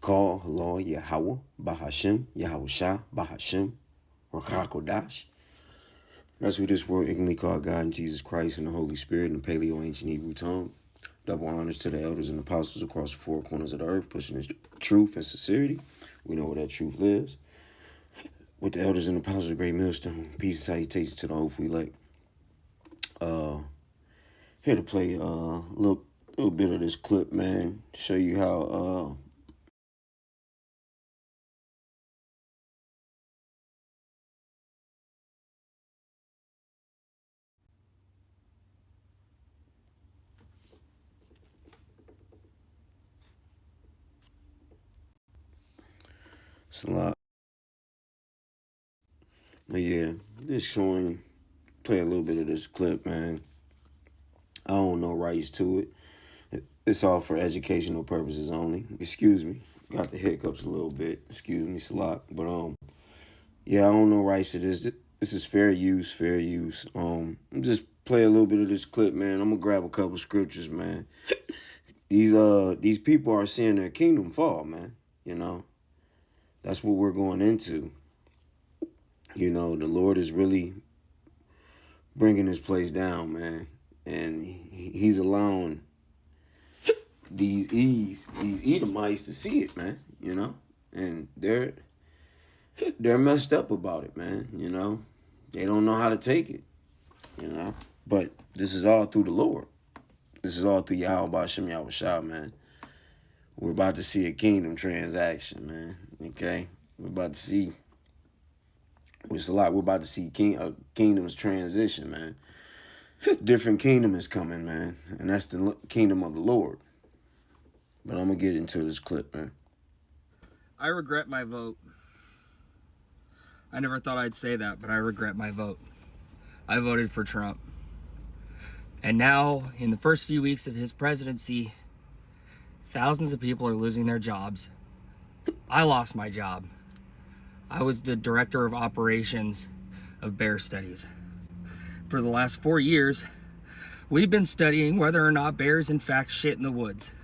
Call Law Yahweh Bahashem Yahweh Shah Bahashem Rakakodash. That's what this word ignorantly called God and Jesus Christ and the Holy Spirit in the Paleo Ancient Hebrew tongue. Double honors to the elders and apostles across the four corners of the earth, pushing this truth and sincerity. We know where that truth lives. With the elders and apostles of the great millstone, peace and salutations to the hopeful elect. Here to play a little bit of this clip, man. Show you how it's a lot. But yeah, just showing, play a little bit of this clip, man. I don't know rights to it. It's all for educational purposes only. Excuse me. Got the hiccups a little bit. Excuse me, Salak. But yeah, I don't know rights to this. This is fair use, fair use. Just play a little bit of this clip, man. I'm gonna grab a couple scriptures, man. These people are seeing their kingdom fall, man. You know, that's what we're going into. You know, the Lord is really bringing this place down, man, and He's allowing these Edomites to see it, man. You know, and they're messed up about it, man. You know, they don't know how to take it. You know, but this is all through the Lord. This is all through Yahweh B'Shem Yahweh Shah, man. We're about to see a kingdom transaction, man. Okay, we're about to see. It's a lot. We're about to see a kingdom's transition, man. Different kingdom is coming, man, and that's the kingdom of the Lord. But I'm gonna get into this clip, man. I regret my vote. I never thought I'd say that, but I regret my vote. I voted for Trump. And now, in the first few weeks of his presidency, thousands of people are losing their jobs. I lost my job. I was the director of operations of bear studies. For the last 4 years, we've been studying whether or not bears in fact shit in the woods.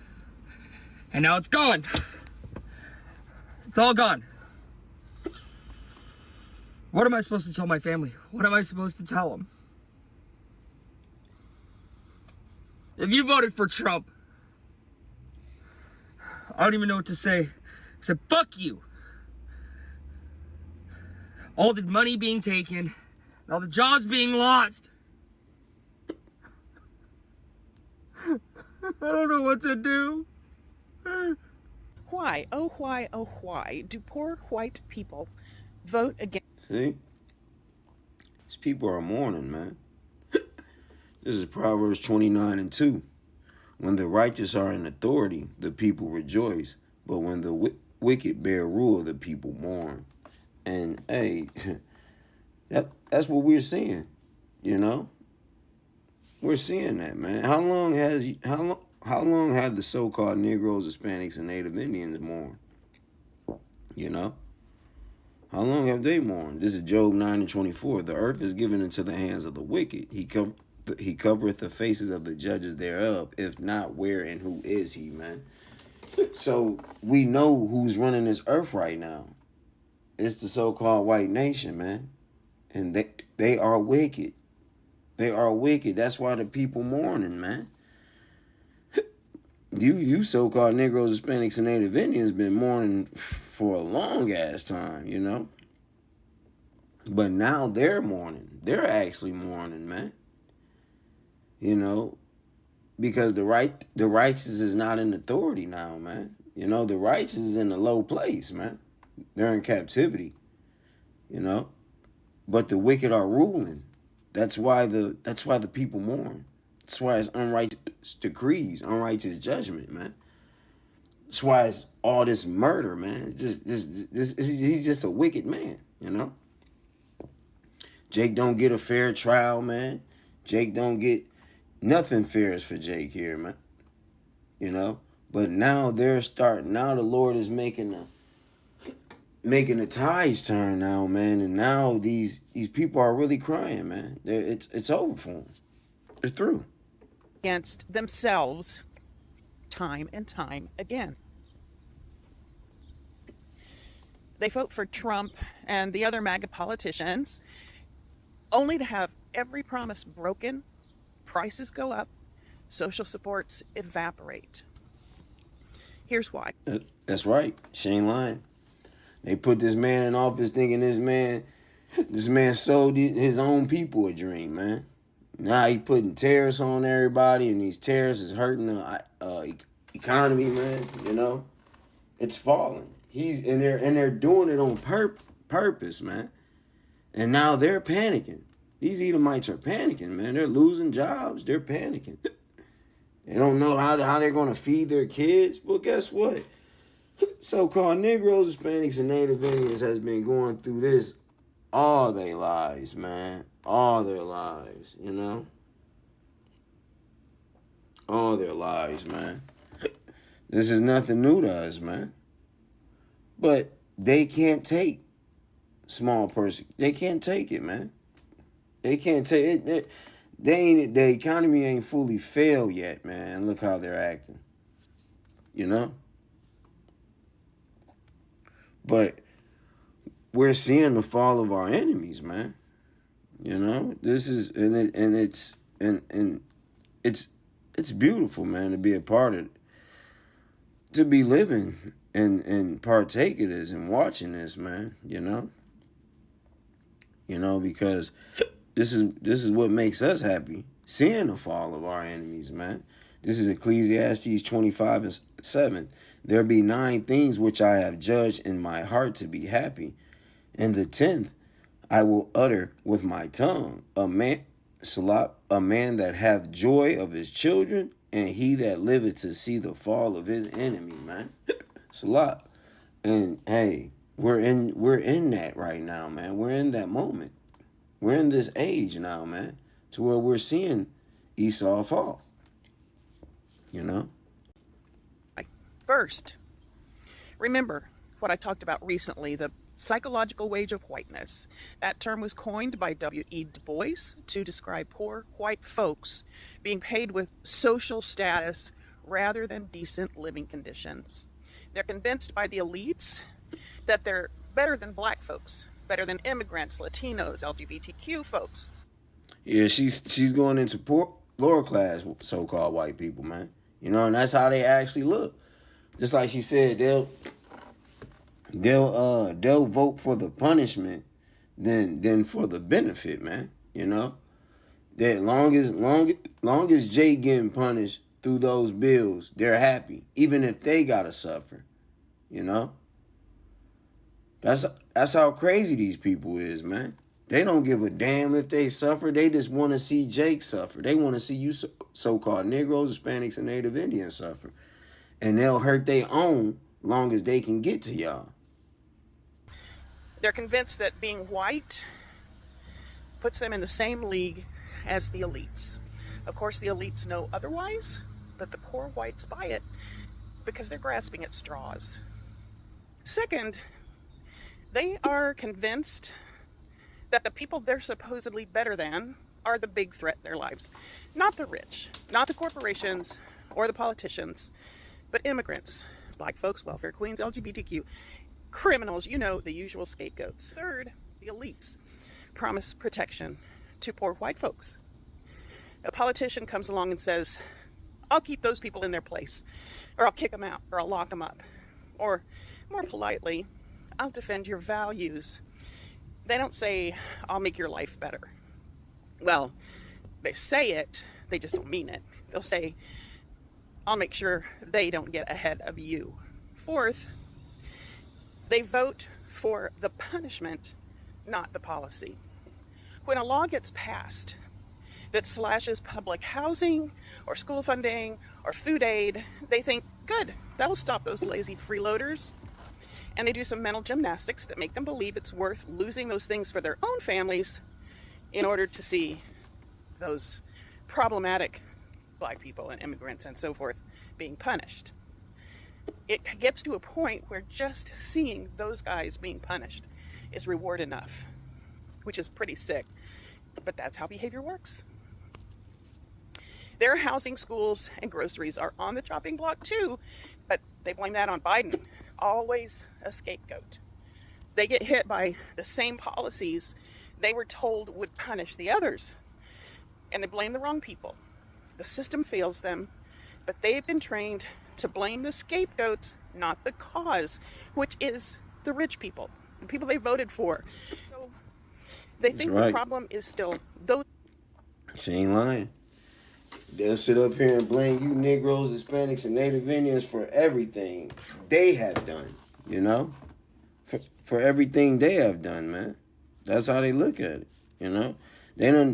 And now it's gone. It's all gone. What am I supposed to tell my family? What am I supposed to tell them? If you voted for Trump, I don't even know what to say except fuck you. All the money being taken, and all the jobs being lost. I don't know what to do. Why, oh why, do poor white people vote against? See? These people are mourning, man. This is Proverbs 29:2. When the righteous are in authority, the people rejoice. But when the wicked bear rule, the people mourn. And hey, that's what we're seeing, you know? We're seeing that, man. How long had the so-called Negroes, Hispanics, and Native Indians mourned? You know? How long have they mourned? This is Job 9:24. The earth is given into the hands of the wicked. He covereth the faces of the judges thereof. If not, where and who is he, man? So we know who's running this earth right now. It's the so-called white nation, man. And they are wicked. They are wicked. That's why the people mourning, man. You so-called Negroes, Hispanics, and Native Indians been mourning for a long ass time, you know. But now they're mourning. They're actually mourning, man. You know, because the righteous is not in authority now, man. You know, the righteous is in a low place, man. They're in captivity, you know. But the wicked are ruling. That's why the people mourn. That's why it's unrighteous decrees, unrighteous judgment, man. That's why it's all this murder, man. He's just a wicked man, you know. Jake don't get a fair trial, man. Jake don't get nothing fair is for Jake here, man. You know. But now now the Lord is making the tides turn now, man. And now these people are really crying, man. It's over for them. They're through. Against themselves time and time again. They vote for Trump and the other MAGA politicians only to have every promise broken, prices go up, social supports evaporate. Here's why. That's right. She ain't lying. They put this man in office thinking this man sold his own people a dream, man. Now he putting tariffs on everybody, and these tariffs is hurting the economy, man. You know, it's falling. They're doing it on purpose, man. And now they're panicking. These Edomites are panicking, man. They're losing jobs. They're panicking. They don't know how they're going to feed their kids. Well, guess what? So-called Negroes, Hispanics, and Native Indians has been going through this all their lives, man. All their lives, you know? All their lives, man. This is nothing new to us, man. But they can't take small person. They can't take it, man. They can't take it. The economy ain't fully failed yet, man. Look how they're acting. You know? But we're seeing the fall of our enemies, man. You know? This is it's beautiful, man, to be a part of it. To be living and partake of this and watching this, man, you know? You know, because this is what makes us happy. Seeing the fall of our enemies, man. This is Ecclesiastes 25:7. There be 9 things which I have judged in my heart to be happy. And the 10th I will utter with my tongue. A man that hath joy of his children, and he that liveth to see the fall of his enemy, man. Salat. And hey, we're in that right now, man. We're in that moment. We're in this age now, man, to where we're seeing Esau fall. You know? First, remember what I talked about recently, the psychological wage of whiteness. That term was coined by W.E. Du Bois to describe poor white folks being paid with social status rather than decent living conditions. They're convinced by the elites that they're better than black folks, better than immigrants, Latinos, LGBTQ folks. Yeah, she's going into lower class so-called white people, man. You know, and that's how they actually look. Just like she said, they'll vote for the punishment than for the benefit, man. You know, that long as Jay getting punished through those bills, they're happy, even if they gotta suffer. You know, that's how crazy these people is, man. They don't give a damn if they suffer. They just want to see Jake suffer. They want to see you so-called Negroes, Hispanics, and Native Indians suffer. And they'll hurt their own long as they can get to y'all. They're convinced that being white puts them in the same league as the elites. Of course, the elites know otherwise, but the poor whites buy it because they're grasping at straws. Second, they are convinced that the people they're supposedly better than are the big threat in their lives. Not the rich, not the corporations or the politicians, but immigrants, black folks, welfare queens, LGBTQ, criminals, you know, the usual scapegoats. Third, the elites promise protection to poor white folks. A politician comes along and says, I'll keep those people in their place, or I'll kick them out, or I'll lock them up. Or, more politely, I'll defend your values. They don't say, I'll make your life better. Well, they say it, they just don't mean it. They'll say, I'll make sure they don't get ahead of you. Fourth, they vote for the punishment, not the policy. When a law gets passed that slashes public housing or school funding or food aid, they think, good, that'll stop those lazy freeloaders. And they do some mental gymnastics that make them believe it's worth losing those things for their own families in order to see those problematic black people and immigrants and so forth being punished. It gets to a point where just seeing those guys being punished is reward enough, which is pretty sick, but that's how behavior works. Their housing, schools, and groceries are on the chopping block too, but they blame that on Biden. Always a scapegoat. they get hit by the same policies they were told would punish the others. And they blame the wrong people. The system fails them, but they've been trained to blame the scapegoats, not the cause, which is the rich people, the people they voted for. So they think the problem is still those. She ain't lying. They'll sit up here and blame you Negroes, Hispanics, and Native Indians for everything they have done, you know? For everything they have done, man. That's how they look at it, you know? They done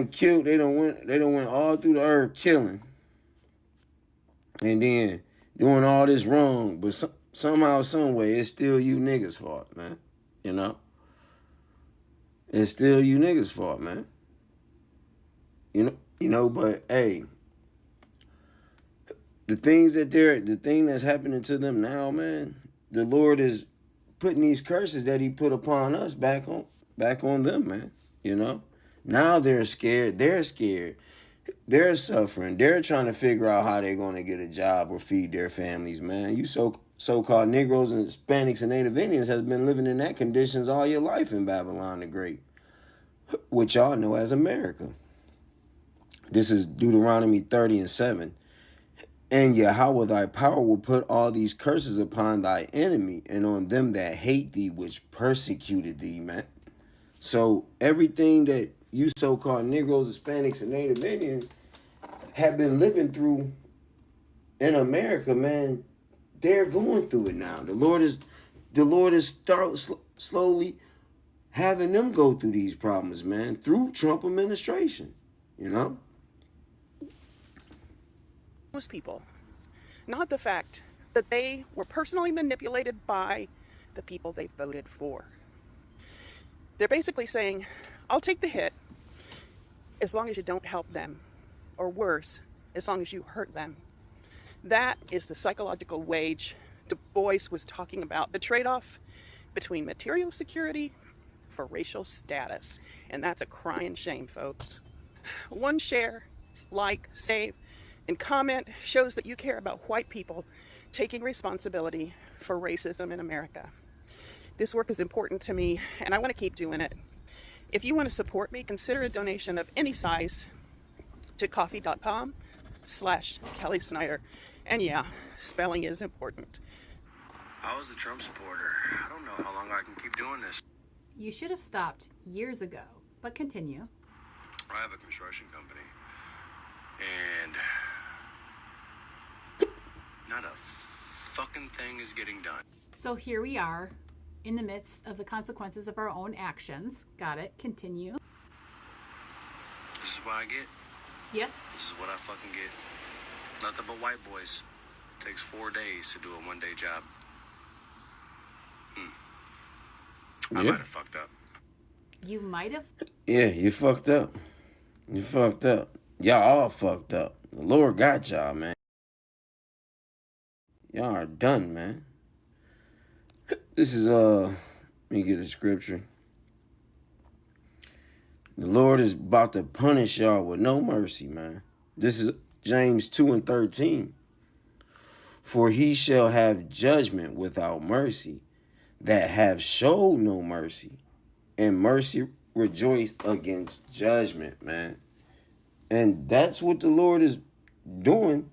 killed, they done went all through the earth killing. And then doing all this wrong, but somehow, some way, it's still you niggas' fault, man. You know? It's still you niggas' fault, man. You know, but hey, the thing that's happening to them now, man, the Lord is putting these curses that he put upon us back on them, man. You know? Now they're scared. They're scared. They're suffering. They're trying to figure out how they're going to get a job or feed their families, man. You so-called Negroes and Hispanics and Native Indians has been living in that conditions all your life in Babylon the Great, which y'all know as America. This is Deuteronomy 30:7. And Yahweh thy power will put all these curses upon thy enemy and on them that hate thee, which persecuted thee, man. So everything that you so-called Negroes, Hispanics, and Native Indians have been living through in America, man, they're going through it now. The Lord is slowly having them go through these problems, man, through Trump administration, you know? Those people, not the fact that they were personally manipulated by the people they voted for. They're basically saying, I'll take the hit as long as you don't help them, or worse, as long as you hurt them. That is the psychological wage Du Bois was talking about, the trade-off between material security for racial status. And that's a crying shame, folks. One share, like, save, and comment shows that you care about white people taking responsibility for racism in America. This work is important to me, and I want to keep doing it. If you want to support me, consider a donation of any size to coffee.com/Kelly Snyder. And yeah, spelling is important. I was a Trump supporter. I don't know how long I can keep doing this. You should have stopped years ago, but continue. I have a construction company, and not a fucking thing is getting done. So here we are, in the midst of the consequences of our own actions. Got it. Continue. This is what I get. Yes. This is what I fucking get. Nothing but white boys. Takes 4 days to do a one-day job. I might have fucked up. You might have? Yeah, you fucked up. You fucked up. Y'all all fucked up. The Lord got y'all, man. Y'all are done, man. This is, let me get a scripture. The Lord is about to punish y'all with no mercy, man. This is James 2:13. For he shall have judgment without mercy, that have showed no mercy, and mercy rejoiced against judgment, man. And that's what the Lord is doing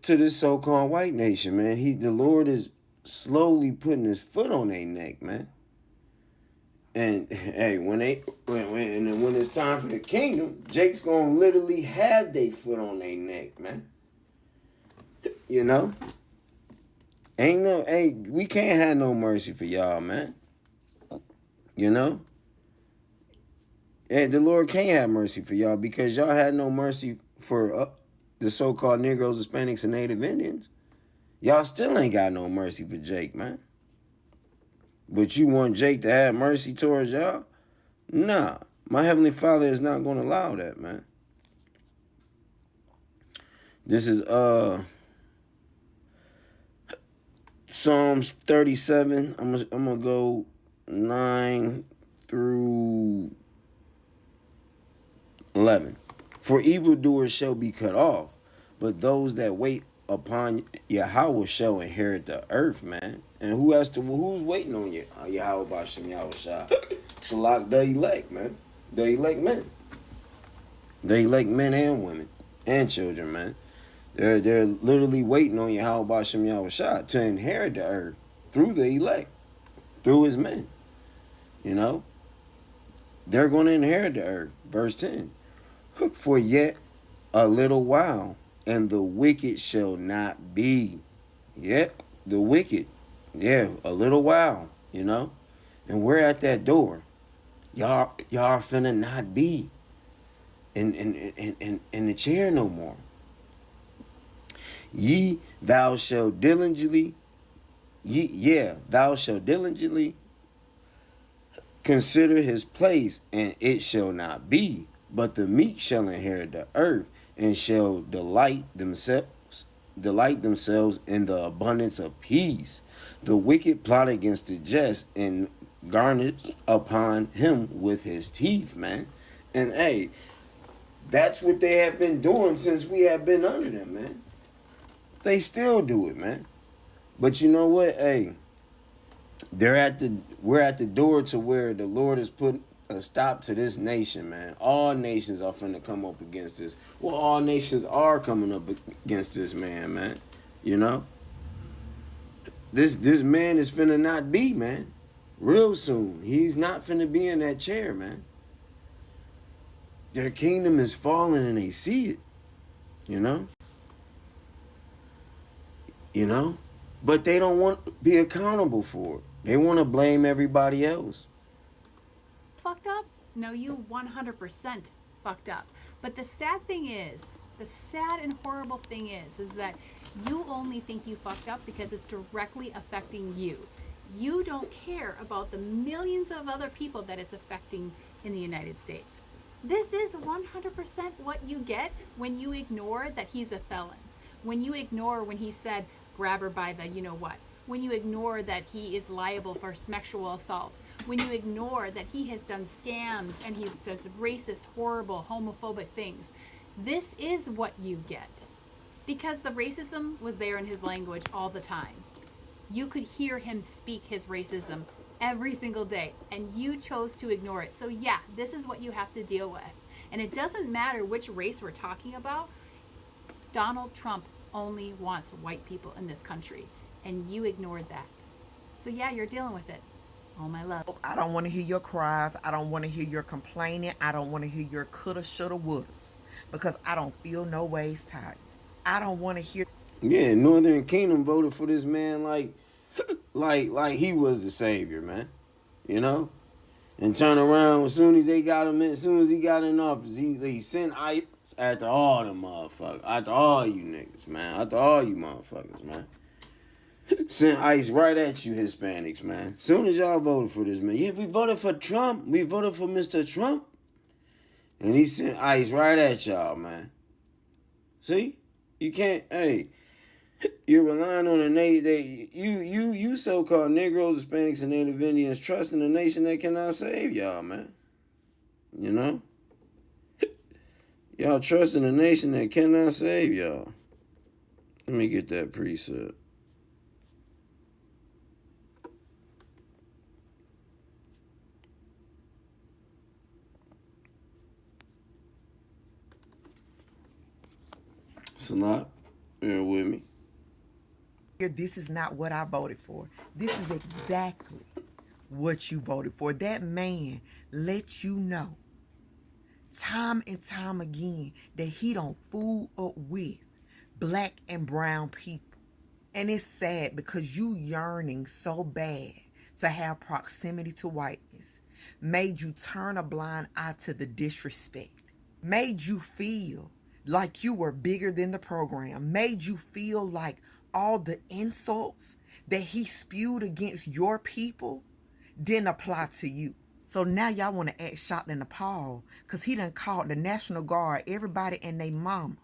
to this so-called white nation, man. The Lord is slowly putting his foot on their neck, man. And hey, when it's time for the kingdom, Jake's gonna literally have their foot on their neck, man. You know? We can't have no mercy for y'all, man. You know? And the Lord can't have mercy for y'all because y'all had no mercy for the so-called Negroes, Hispanics, and Native Indians. Y'all still ain't got no mercy for Jake, man. But you want Jake to have mercy towards y'all? Nah. My Heavenly Father is not going to allow that, man. This is Psalms 37. I'm gonna go 9 through 11. For evildoers shall be cut off, but those that wait upon Yahweh shall inherit the earth, man. And who's waiting on you? Yahweh Bashem Yahweh Shah. Salak the elect, man. The elect men. The elect men and women and children, man. They're literally waiting on Yahweh Bashem Yahweh Shah to inherit the earth through the elect, through his men. You know? They're going to inherit the earth. Verse 10. For yet a little while, and the wicked shall not be. Yep, the wicked. Yeah, a little while, you know? And we're at that door. Y'all finna not be in the chair no more. Thou shalt diligently consider his place, and it shall not be. But the meek shall inherit the earth, and shall delight themselves in the abundance of peace. The wicked plot against the just, and garnish upon him with his teeth, man. And hey, that's what they have been doing since we have been under them, man. They still do it, man. But you know what? Hey, we're at the door to where the Lord has put a stop to this nation, man. All nations are finna come up against this. Well, all nations are coming up against this man. You know? This man is finna not be, man. Real soon. He's not finna be in that chair, man. Their kingdom is falling and they see it. You know? You know? But they don't want to be accountable for it. They want to blame everybody else. Fucked up? No, you 100% fucked up. But the sad thing is, the sad and horrible thing is that you only think you fucked up because it's directly affecting you. You don't care about the millions of other people that it's affecting in the United States. This is 100% what you get when you ignore that he's a felon. When you ignore when he said, grab her by the you know what. When you ignore that he is liable for sexual assault. When you ignore that he has done scams and he says racist, horrible, homophobic things. This is what you get. Because the racism was there in his language all the time. You could hear him speak his racism every single day, and you chose to ignore it. So yeah, this is what you have to deal with. And it doesn't matter which race we're talking about. Donald Trump only wants white people in this country, and you ignored that. So yeah, you're dealing with it. All my love. I don't want to hear your cries. I don't want to hear your complaining. I don't want to hear your coulda, shoulda, woulda, because I don't feel no ways tired. I don't want to hear. Yeah, Northern Kingdom voted for this man like he was the savior, man. You know? And turn around as soon as they got him in, as soon as he got in office, he sent ICE after all them motherfuckers, after all you niggas, man, after all you motherfuckers, man. Sent ICE right at you Hispanics, man. Soon as y'all voted for this man. Yeah, we voted for Trump. We voted for Mr. Trump. And he sent ICE right at y'all, man. See? You can't, hey, you're relying on you so-called Negroes, Hispanics, and Native Indians trusting a nation that cannot save y'all, man. You know? Y'all trusting a nation that cannot save y'all. Let me get that precept. Salat, bear with me. This is not what I voted for. This is exactly what you voted for. That man let you know time and time again that he don't fool up with black and brown people. And it's sad because you yearning so bad to have proximity to whiteness made you turn a blind eye to the disrespect, made you feel like you were bigger than the program, made you feel like all the insults that he spewed against your people didn't apply to you. So now y'all want to act shocked and appalled because he done called the National Guard, everybody and they mama,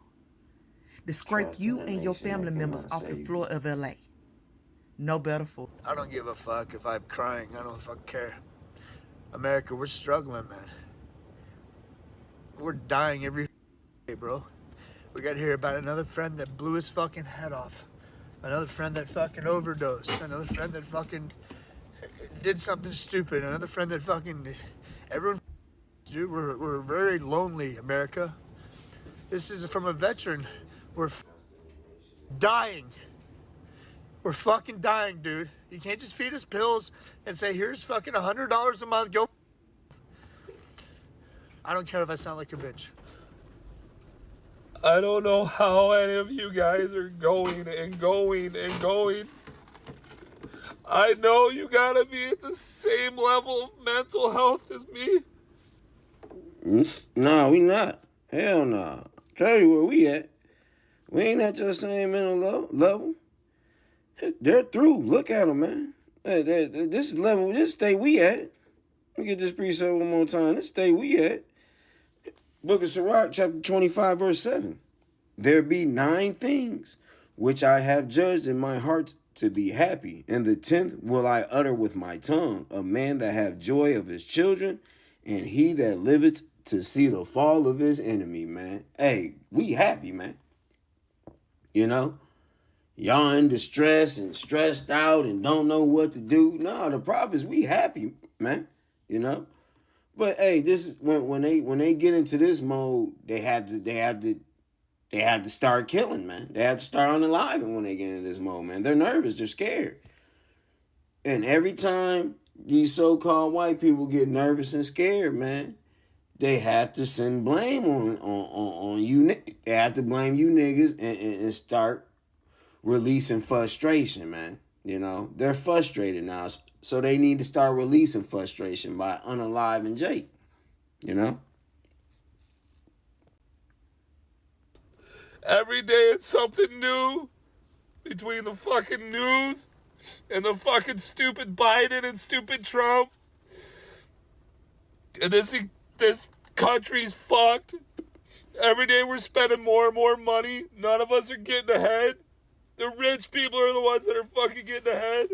to scrape you and your family members off the floor of LA. No better fool. I don't give a fuck if I'm crying. I don't fucking care. America, we're struggling, man. We're dying every day, bro. We got to hear about another friend that blew his fucking head off. Another friend that fucking overdosed. Another friend that fucking did something stupid. Another friend that fucking... Everyone... Dude, we're very lonely, America. This is from a veteran. We're dying. We're fucking dying, dude. You can't just feed us pills and say, here's fucking $100 a month. Go. I don't care if I sound like a bitch. I don't know how any of you guys are going and going and going. I know you gotta be at the same level of mental health as me. No, we not. Hell no. Tell you where we at. We ain't at your same mental level. They're through. Look at them, man. This is level. This state we at. Let me get this precept one more time. This state we at. Book of Sirach, chapter 25, verse 7. There be 9 things which I have judged in my heart to be happy, and the 10th will I utter with my tongue. A man that have joy of his children, and he that liveth to see the fall of his enemy, man. Hey, we happy, man. You know? Y'all in distress and stressed out and don't know what to do. No, the prophets, we happy, man. You know? But hey, this is when they get into this mode, they have to start killing, man. They have to start unaliving when they get into this mode, man. They're nervous, they're scared. And every time these so-called white people get nervous and scared, man, they have to send blame on you. They have to blame you niggas and start releasing frustration, man. You know, they're frustrated now. So they need to start releasing frustration by unaliving Jake. You know? Every day it's something new between the fucking news and the fucking stupid Biden and stupid Trump. And this country's fucked. Every day we're spending more and more money. None of us are getting ahead. The rich people are the ones that are fucking getting ahead.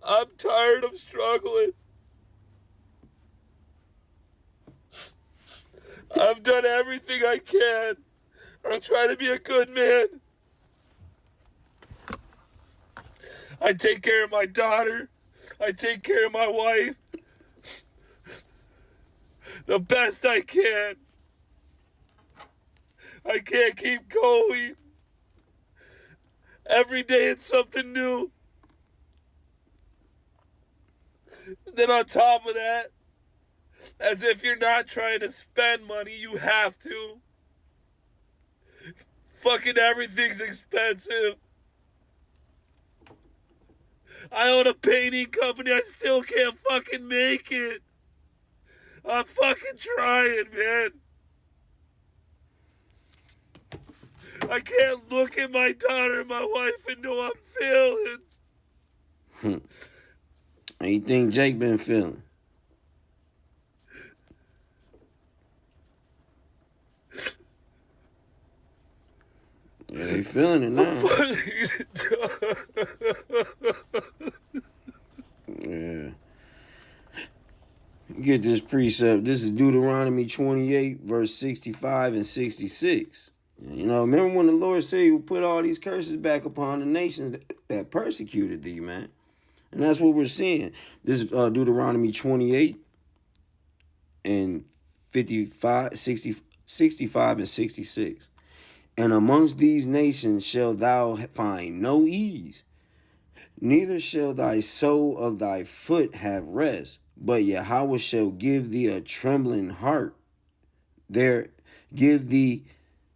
I'm tired of struggling. I've done everything I can. I'm trying to be a good man. I take care of my daughter. I take care of my wife. The best I can. I can't keep going. Every day it's something new. Then on top of that, as if you're not trying to spend money, you have to. Fucking everything's expensive. I own a painting company, I still can't fucking make it. I'm fucking trying, man. I can't look at my daughter and my wife and know I'm failing. How you think Jake been feeling? Yeah, they feeling it now. Yeah. Get this precept. This is Deuteronomy 28, verse 65 and 66. You know, remember when the Lord said he would put all these curses back upon the nations that persecuted thee, man? And that's what we're seeing. This is Deuteronomy 28 and 55, 60, 65 and 66. And amongst these nations shall thou find no ease, neither shall thy sole of thy foot have rest, but Yahweh shall give thee a trembling heart. Give thee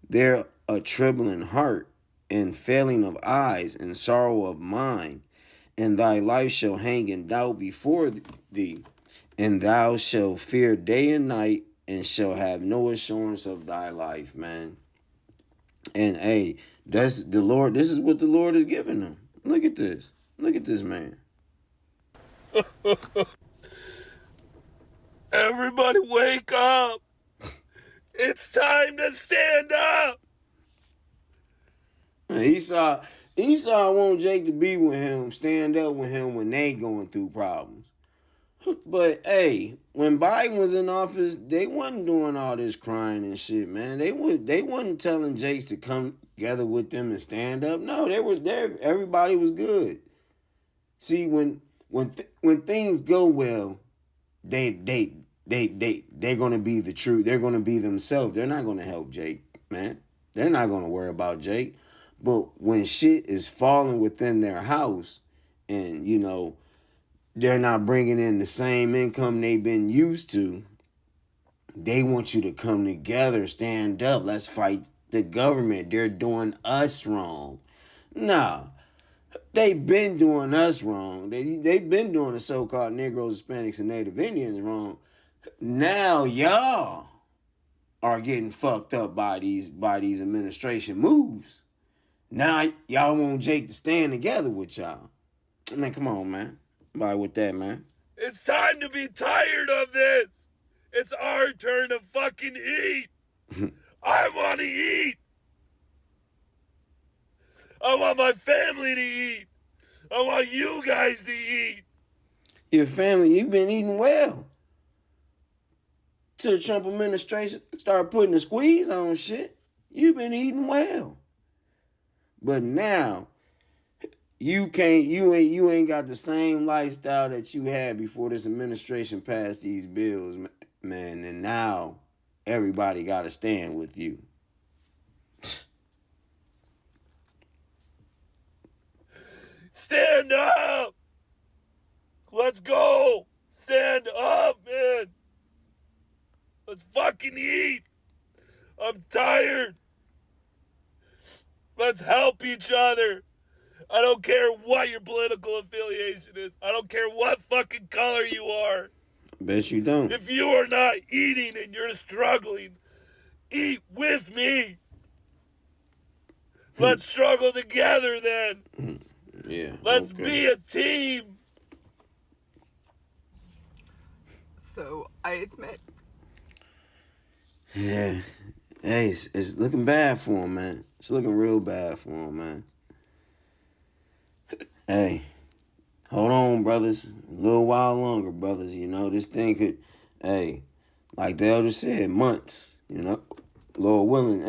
there a trembling heart, and failing of eyes, and sorrow of mind, and thy life shall hang in doubt before thee, and thou shalt fear day and night, and shall have no assurance of thy life, man. And hey, that's the Lord. This is what the Lord is giving them. Look at this. Look at this man. Everybody wake up. It's time to stand up. Esau want Jake to be with him, stand up with him when they going through problems. But hey, when Biden was in office, they wasn't doing all this crying and shit, man. They wasn't telling Jakes to come together with them and stand up. No, they were there. Everybody was good. See, when things go well, they're gonna be the truth. They're gonna be themselves. They're not gonna help Jake, man. They're not gonna worry about Jake. But when shit is falling within their house, and they're not bringing in the same income they've been used to, they want you to come together, stand up. Let's fight the government. They're doing us wrong. Nah. They've been doing us wrong. They've been doing the so-called Negroes, Hispanics, and Native Indians wrong. Now y'all are getting fucked up by these administration moves. Now y'all want Jake to stand together with y'all. Man, come on, man. Bye with that, man. It's time to be tired of this. It's our turn to fucking eat. I want to eat. I want my family to eat. I want you guys to eat. Your family, you've been eating well. Till the Trump administration started putting a squeeze on shit, you've been eating well. But now, you ain't got the same lifestyle that you had before this administration passed these bills, man. And now everybody got to stand with you. Stand up! Let's go! Stand up, man! Let's fucking eat! I'm tired! Let's help each other! I don't care what your political affiliation is. I don't care what fucking color you are. Bet you don't. If you are not eating and you're struggling, eat with me. Let's struggle together then. Yeah. Let's okay. be a team. So I admit. Yeah. Hey, it's looking bad for him, man. It's looking real bad for him, man. Hey, hold on, brothers. A little while longer, brothers. This thing could, hey, like the elder said, months, Lord willing,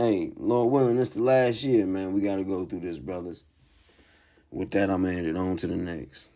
it's the last year, man. We got to go through this, brothers. With that, I'm headed on to the next.